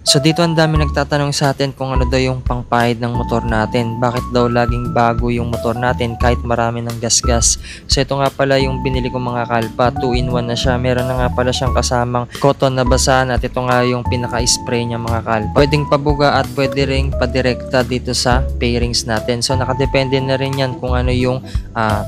So dito ang dami nagtatanong sa atin kung ano daw yung pangpahid ng motor natin. Bakit daw laging bago yung motor natin kahit marami ng gasgas. So ito nga pala yung binili kong mga kalpa. 2-in-1 na siya. Meron na nga pala siyang kasamang cotton na basahan at ito nga yung pinaka-spray niya mga kalpa. Pwedeng pabuga at pwede ring padirekta dito sa pairings natin. So nakadepende na rin yan kung ano yung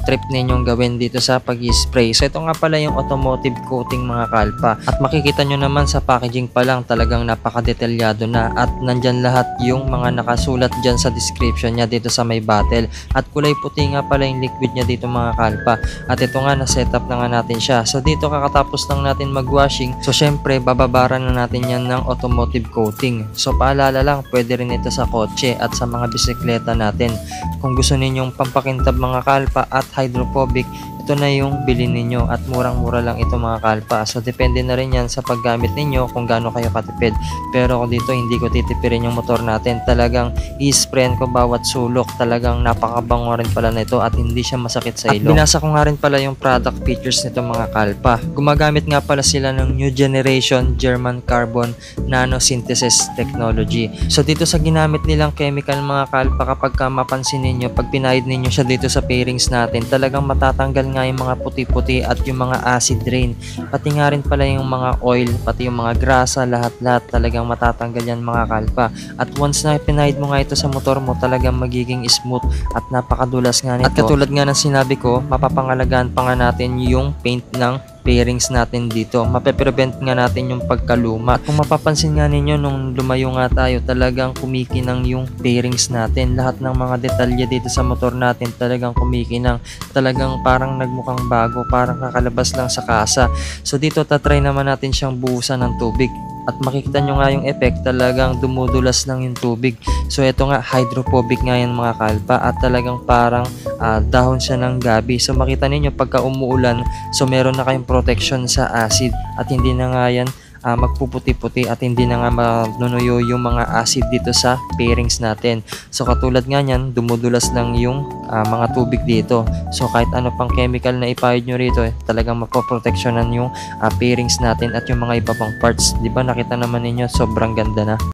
trip ninyong gawin dito sa pag-spray. So ito nga pala yung automotive coating mga kalpa. At makikita nyo naman sa packaging pa lang talagang napaka-detalyado na at nandyan lahat yung mga nakasulat dyan sa description niya dito sa may bottle at kulay puti nga pala yung liquid niya dito mga kalpa at ito nga na setup na nga natin siya. So dito kakatapos lang natin mag-washing, so syempre bababaran na natin yan ng automotive coating. So paalala lang, pwede rin ito sa kotse at sa mga bisikleta natin. Kung gusto ninyong pampakintab mga kalpa at hydrophobic, ito na yung bilhin ninyo at murang-mura lang ito mga kalpa. So depende na rin yan sa paggamit ninyo kung gaano kayo katipid. Pero ako dito hindi ko titipirin yung motor natin. Talagang i-sprayan ko bawat sulok. Talagang napakabango rin pala nito at hindi siya masakit sa ilong. At binasa ko nga rin pala yung product features nito mga kalpa. Gumagamit nga pala sila ng new generation German carbon nanosynthesis technology. So dito sa ginamit nilang chemical mga kalpa, kapag mapansin ninyo, pag pinahid ninyo siya dito sa pairings natin, talagang matatanggal nga yung mga puti-puti at yung mga acid rain. Pati nga rin pala yung mga oil, pati yung mga grasa, lahat-lahat talagang matatanggal yan mga kalpa. At once na pinahid mo nga ito sa motor mo, talagang magiging smooth at napakadulas nga nito. At katulad nga ng sinabi ko, mapapangalagaan pa nga natin yung paint ng pairings natin dito. Mape-prevent nga natin yung pagkaluma. Kung mapapansin nga ninyo nung lumayo nga tayo, talagang kumikinang yung pairings natin. Lahat ng mga detalye dito sa motor natin talagang kumikinang. Talagang parang nagmukhang bago, parang kakalabas lang sa kasa. So dito tatry naman natin siyang buhusan ng tubig. At makikita nyo nga yung effect, talagang dumudulas lang yung tubig. So ito nga, hydrophobic nga yan mga kalpa at talagang parang dahon siya ng gabi. So makita ninyo pagka umuulan, so meron na kayong protection sa acid at hindi na nga yan magpuputi-puti at hindi na nga manunuyo yung mga acid dito sa pairings natin. So katulad nga nyan, dumudulas lang yung mga tubig dito. So kahit ano pang chemical na ipahid nyo rito, talagang mapoproteksyonan yung pairings natin at yung mga iba pang parts. Diba nakita naman ninyo, sobrang ganda na.